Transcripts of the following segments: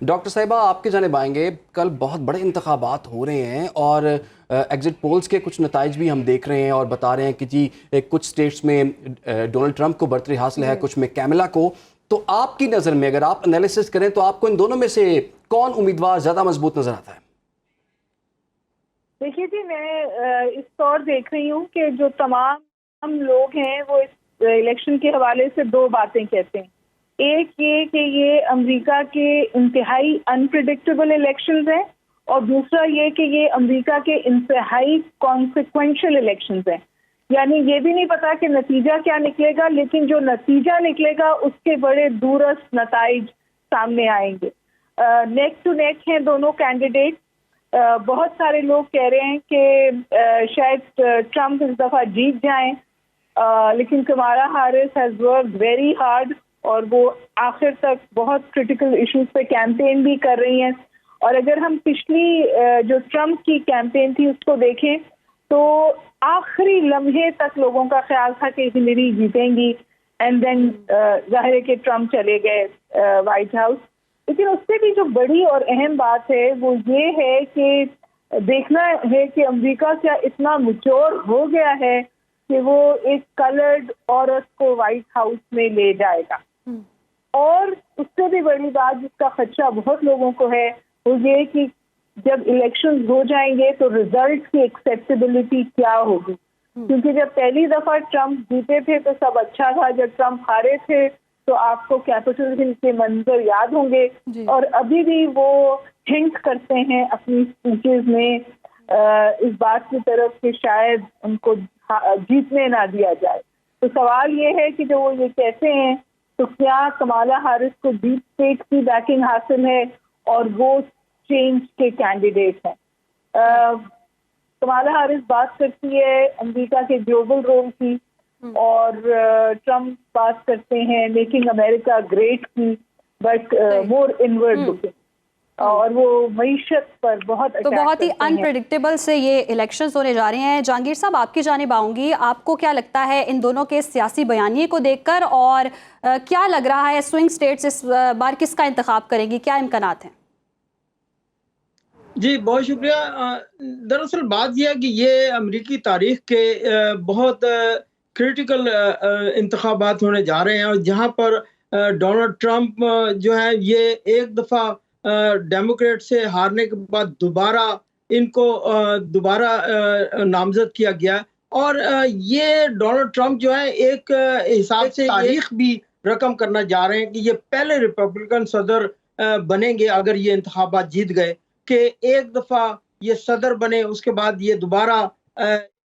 Doctor साहिबा, आपकी जानिब आएंगे। कल बहुत बड़े इंतखाबात हो रहे हैं और एग्जिट पोल्स के कुछ नताइज भी हम देख रहे हैं और बता रहे हैं कि जी कुछ स्टेट्स में डोनाल्ड ट्रंप को बढ़तरी हासिल है, कुछ में कैमिला को। तो आपकी नज़र में अगर आप एनालिसिस करें तो आपको इन दोनों में से कौन उम्मीदवार ज़्यादा मजबूत नजर आता है? देखिए जी, मैं इस तौर देख रही हूँ कि जो तमाम लोग हैं वो इस इलेक्शन के हवाले से दो बातें कहते हैं। एक ये कि ये अमेरिका के इंतहाई अनप्रिडिक्टेबल इलेक्शंस हैं, और दूसरा ये कि ये अमेरिका के इंतहाई कॉन्सिक्वेंशियल इलेक्शंस हैं। यानी ये भी नहीं पता कि नतीजा क्या निकलेगा, लेकिन जो नतीजा निकलेगा उसके बड़े दूरस्थ नताइज सामने आएंगे। नेक टू नेक हैं दोनों कैंडिडेट। बहुत सारे लोग कह रहे हैं कि शायद ट्रंप इस दफा जीत जाएं, लेकिन Kamala Harris has worked very hard और वो आखिर तक बहुत क्रिटिकल इश्यूज पे कैंपेन भी कर रही हैं। और अगर हम पिछली जो ट्रंप की कैंपेन थी उसको देखें तो आखिरी लम्हे तक लोगों का ख्याल था कि हिलरी जीतेंगी, एंड देन जाहिर है कि ट्रंप चले गए व्हाइट हाउस। लेकिन उससे भी जो बड़ी और अहम बात है वो ये है कि देखना है कि अमेरिका क्या इतना मैच्योर हो गया है कि वो एक कलर्ड औरत को व्हाइट हाउस में ले जाएगा। और उससे भी बड़ी बात जिसका खदशा बहुत लोगों को है वो ये कि जब इलेक्शंस हो जाएंगे तो रिजल्ट की एक्सेप्टेबिलिटी क्या होगी। क्योंकि जब पहली दफा ट्रंप जीते थे तो सब अच्छा था, जब ट्रंप हारे थे तो आपको कैपिटल हिल के मंजर याद होंगे, और अभी भी वो हिंट करते हैं अपनी स्पीचेस में इस बात की तरफ कि शायद उनको जीतने ना दिया जाए। तो सवाल ये है कि जो वो ये कहते हैं तो क्या कमाला हैरिस को डीप स्टेट की बैकिंग हासिल है और वो चेंज के कैंडिडेट हैं। कमाला हैरिस बात करती है अमेरिका के ग्लोबल रोल की, और ट्रंप बात करते हैं मेकिंग अमेरिका ग्रेट की, बट मोर इनवर्ड लुकिंग, और वो मईशत पर बहुत तो बहुत ही अनप्रेडिक्टेबल से ये इलेक्शंस होने जा रहे हैं। जहांगीर साहब, आपकी जानिब आऊंगी। आपको क्या लगता है इन दोनों के सियासी बयानिए को देखकर, और क्या लग रहा है स्विंग स्टेट्स इस बार किसका इंतखाब करेंगी, क्या इम्कानात हैं? जी बहुत शुक्रिया। दरअसल बात यह है कि ये अमेरिकी तारीख के बहुत क्रिटिकल इंतखाबात होने जा रहे हैं, और जहाँ पर डोनाल्ड ट्रंप जो है ये एक दफ़ा डेमोक्रेट से हारने के बाद इनको दोबारा नामजद किया गया। और ये डोनाल्ड ट्रंप जो है एक हिसाब से तारीख भी रकम करना जा रहे हैं कि ये पहले रिपब्लिकन सदर बनेंगे अगर ये इंतखाबात जीत गए, कि एक दफा ये सदर बने, उसके बाद ये दोबारा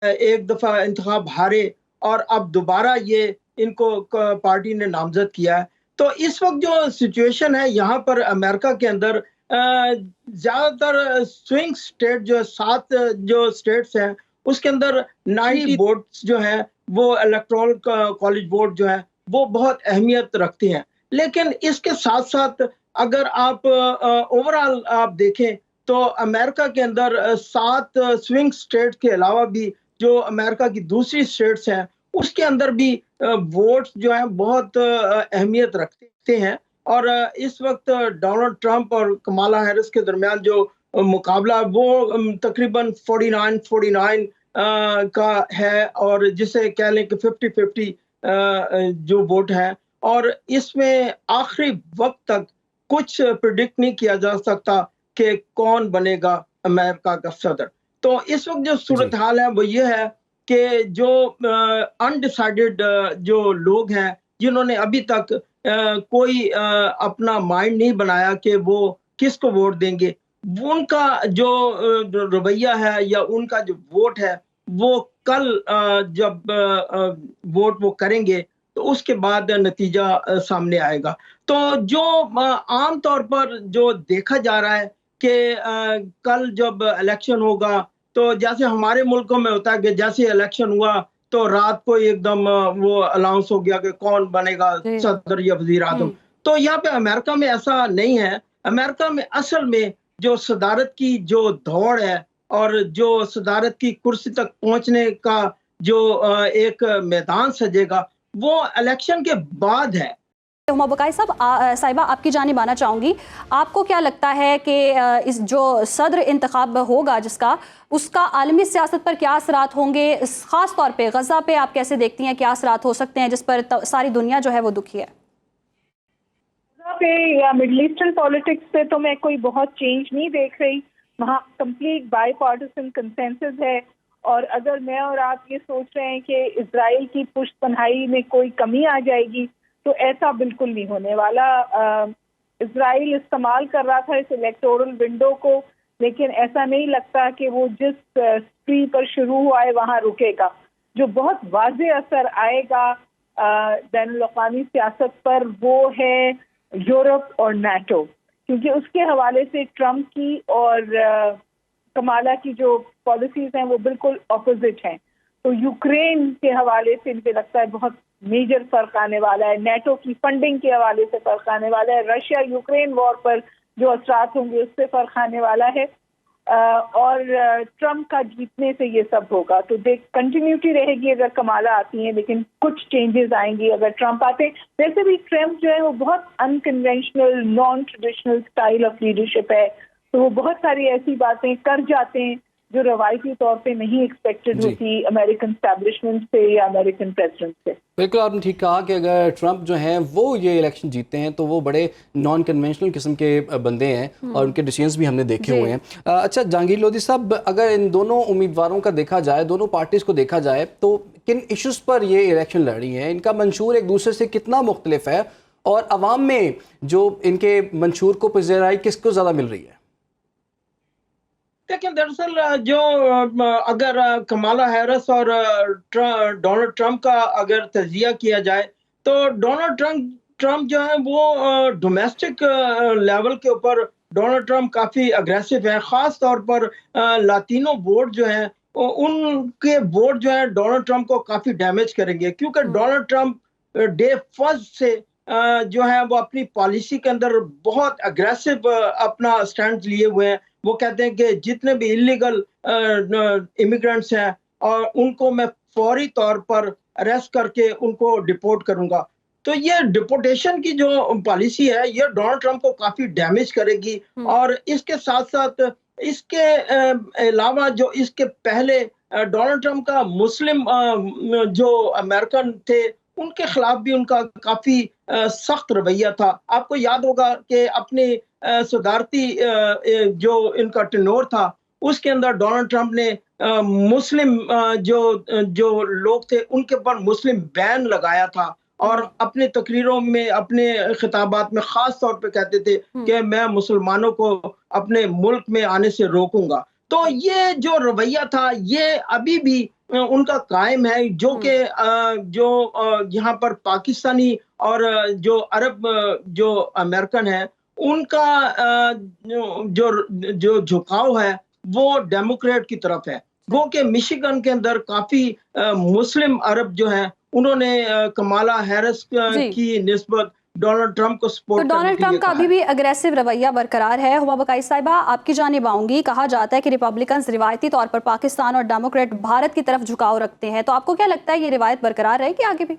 एक दफा इंतखाब हारे और अब दोबारा ये इनको पार्टी ने नामजद किया है। तो इस वक्त जो सिचुएशन है यहाँ पर अमेरिका के अंदर ज्यादातर स्विंग स्टेट जो 7 जो स्टेट्स हैं उसके अंदर 90 वोट्स जो है वो इलेक्टोरल कॉलेज वोट जो है वो बहुत अहमियत रखती हैं। लेकिन इसके साथ साथ अगर आप ओवरऑल आप देखें तो अमेरिका के अंदर 7 स्विंग स्टेट के अलावा भी जो अमेरिका की दूसरी स्टेट्स हैं उसके अंदर भी वोट्स जो हैं बहुत अहमियत रखते हैं। और इस वक्त डोनाल्ड ट्रंप और कमाला हैरिस के दरमियान जो मुकाबला वो तकरीबन 49-49 का है, और जिसे कह लें कि 50-50 जो वोट है। और इसमें आखिरी वक्त तक कुछ प्रिडिक्ट नहीं किया जा सकता कि कौन बनेगा अमेरिका का सदर। तो इस वक्त जो सूरत हाल है वो ये है कि जो अनडिसाइडेड जो लोग हैं जिन्होंने अभी तक कोई अपना माइंड नहीं बनाया कि वो किसको वोट देंगे, उनका जो रवैया है या उनका जो वोट है वो कल जब वोट वो करेंगे तो उसके बाद नतीजा सामने आएगा। तो जो आम तौर पर जो देखा जा रहा है कि कल जब इलेक्शन होगा तो जैसे हमारे मुल्कों में होता है कि जैसे इलेक्शन हुआ तो रात को एकदम वो अनाउंस हो गया कि कौन बनेगा सदर या वजीर आजम। तो यहाँ पे अमेरिका में ऐसा नहीं है। अमेरिका में असल में जो सदारत की जो दौड़ है और जो सदारत की कुर्सी तक पहुंचने का जो एक मैदान सजेगा वो इलेक्शन के बाद है। हुमा बकाई साहिबा आपकी जानिब आना चाहूँगी, आपको क्या लगता है कि इस जो सदर इंतखाब होगा जिसका, उसका आलमी सियासत पर क्या असरात होंगे? ख़ास तौर पे गज़ा पे आप कैसे देखती हैं, क्या असरात हो सकते हैं जिस पर सारी दुनिया जो है वो दुखी है? गज़ा पे या मिडल ईस्टर्न पॉलिटिक्स पे तो मैं कोई बहुत चेंज नहीं देख रही। वहाँ कंप्लीट बाई पार्टिसन कंसेंसस है, और अगर मैं और आप ये सोच रहे हैं कि इजराइल की पुष्टपनाही में कोई कमी आ जाएगी, तो ऐसा बिल्कुल नहीं होने वाला। इजराइल इस्तेमाल कर रहा था इस इलेक्टोरल विंडो को, लेकिन ऐसा नहीं लगता कि वो जिस स्प्री पर शुरू हुआ है वहाँ रुकेगा। जो बहुत वाज़े असर आएगा बैनुल-अक़वामी सियासत पर, वो है यूरोप और नाटो, क्योंकि उसके हवाले से ट्रंप की और कमाला की जो पॉलिसीज हैं वो बिल्कुल ऑपोजिट हैं। तो यूक्रेन के हवाले से मुझे लगता है बहुत मेजर फर्क आने वाला है, नाटो की फंडिंग के हवाले से फर्क आने वाला है, रशिया यूक्रेन वॉर पर जो असरात होंगे उससे फर्क आने वाला है, और ट्रंप का जीतने से ये सब होगा। तो देख कंटिन्यूटी रहेगी अगर कमाला आती है, लेकिन कुछ चेंजेस आएंगी अगर ट्रंप आते हैं। वैसे भी ट्रंप जो है वो बहुत unconventional, non traditional style of leadership है, तो वो बहुत सारी ऐसी बातें कर जाते हैं जो रवायती तौर पे नहीं एक्सपेक्टेड होती अमेरिकन एस्टैब्लिशमेंट से या अमेरिकन प्रेसिडेंट से। बिल्कुल आपने ठीक कहा कि अगर ट्रंप जो हैं वो ये इलेक्शन जीतते हैं तो वो बड़े नॉन कन्वेंशनल किस्म के बंदे हैं और उनके डिसीजंस भी हमने देखे हुए हैं। अच्छा जहांगीर लोधी साहब, अगर इन दोनों उम्मीदवारों का देखा जाए, दोनों पार्टीज़ को देखा जाए, तो किन इशूज़ पर ये इलेक्शन लड़ रही हैं? इनका मंशूर एक दूसरे से कितना मुख्तलिफ है और अवाम में जो इनके मंशूर को पज़ीराई किसको ज़्यादा मिल रही है? लेकिन दरअसल जो अगर कमाला हैरिस और डोनाल्ड ट्रंप का अगर तजिया किया जाए, तो डोनाल्ड ट्रंप जो है वो डोमेस्टिक लेवल के ऊपर डोनाल्ड ट्रंप काफ़ी अग्रेसिव है। ख़ास तौर पर लातिनो वोट जो है उनके वोट जो है डोनाल्ड ट्रंप को काफ़ी डैमेज करेंगे, क्योंकि डोनाल्ड ट्रंप डे फर्स्ट से जो है वो अपनी पॉलिसी के अंदर बहुत अग्रेसिव अपना स्टैंड लिए हुए हैं। वो कहते हैं कि जितने भी इलीगल इमिग्रेंट्स हैं और उनको मैं फौरी तौर पर अरेस्ट करके उनको डिपोर्ट करूंगा। तो ये डिपोर्टेशन की जो पॉलिसी है ये डोनाल्ड ट्रंप को काफी डैमेज करेगी। और इसके साथ साथ इसके अलावा जो इसके पहले डोनाल्ड ट्रंप का मुस्लिम जो अमेरिकन थे उनके खिलाफ भी उनका काफी सख्त रवैया था। आपको याद होगा कि अपने सदारती जो इनका टेन्योर था उसके अंदर डोनाल्ड ट्रंप ने मुस्लिम जो लोग थे उनके ऊपर मुस्लिम बैन लगाया था और अपने तकरीरों में, अपने खिताबात में खास तौर पे कहते थे कि मैं मुसलमानों को अपने मुल्क में आने से रोकूंगा। तो ये जो रवैया था ये अभी भी उनका कायम है, जो कि जो यहाँ पर पाकिस्तानी और जो अरब जो अमेरिकन है उनका जो झुकाव है वो डेमोक्रेट की तरफ है। वो कि मिशिगन के अंदर काफी मुस्लिम अरब जो हैं उन्होंने कमाला हैरिस की निस्बत डोनाल्ड ट्रंप को सपोर्ट तो डोनाल्ड ट्रंप का अभी भी अग्रेसिव रवैया बरकरार है। हुमा बकाई साहिबा, आपकी जानिब आऊंगी। कहा जाता है कि रिपब्लिकन्स रिवायती तौर पर पाकिस्तान और डेमोक्रेट भारत की तरफ झुकाव रखते हैं, तो आपको क्या लगता है ये रिवायत बरकरार रहेगी आगे भी?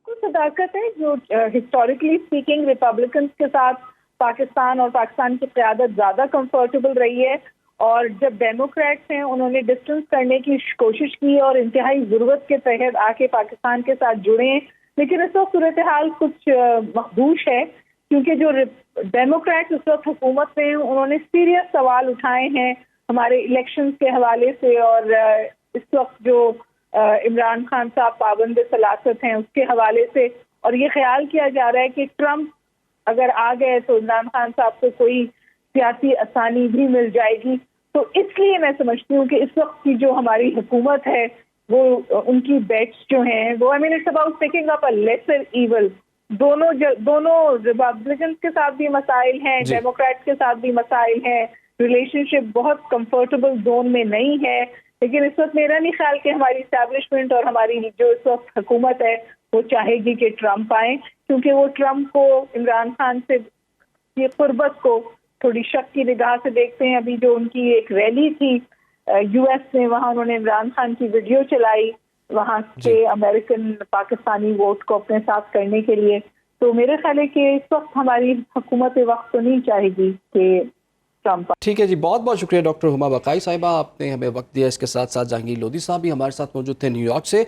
कुछ सदाकत है जो हिस्टोरिकली स्पीकिंग रिपब्लिकन्स के साथ पाकिस्तान और पाकिस्तान की क़यादत ज़्यादा कंफर्टेबल रही है, और जब डेमोक्रेट्स हैं उन्होंने डिस्टेंस करने की कोशिश की और इंतहाई ज़रूरत के तहत आके पाकिस्तान के साथ जुड़े हैं। लेकिन इस वक्त सूरत हाल कुछ मखदूश है, क्योंकि जो डेमोक्रेट्स इस वक्त हुकूमत में हैं उन्होंने सीरियस सवाल उठाए हैं हमारे इलेक्शंस के हवाले से, और इस वक्त जो इमरान खान साहब पाबंद सलासत हैं उसके हवाले से, और ये ख्याल किया जा रहा है कि ट्रंप अगर आ गए तो इमरान खान साहब को कोई सियासी आसानी भी मिल जाएगी। तो इसलिए मैं समझती हूँ कि इस वक्त की जो हमारी हुकूमत है वो उनकी बेट्स जो हैं वो it's about taking up a lesser evil. दोनों रिपब्लिकन्स के साथ भी मसाइल हैं, डेमोक्रेट्स के साथ भी मसाइल हैं, रिलेशनशिप बहुत कंफर्टेबल जोन में नहीं है। लेकिन इस वक्त मेरा नहीं ख्याल कि हमारी इस्टेब्लिशमेंट और हमारी जो इस वक्त हुकूमत है वो चाहेगी कि ट्रंप आए, क्योंकि वो ट्रंप को इमरान खान से ये कुर्बत को थोड़ी शक की निगाह से देखते हैं। अभी जो उनकी एक रैली थी यूएस में, वहाँ उन्होंने इमरान खान की वीडियो चलाई वहाँ के अमेरिकन पाकिस्तानी वोट को अपने साथ करने के लिए। तो मेरे ख्याल है कि इस वक्त हमारी हुकूमत वक्त तो नहीं चाहेगी कि ट्रंप। ठीक है जी, बहुत बहुत शुक्रिया डॉक्टर हुमा बकाई साहिबा, आपने हमें वक्त दिया। इसके साथ साथ जहांगीर लोधी साहब भी हमारे साथ मौजूद थे न्यूयॉर्क से।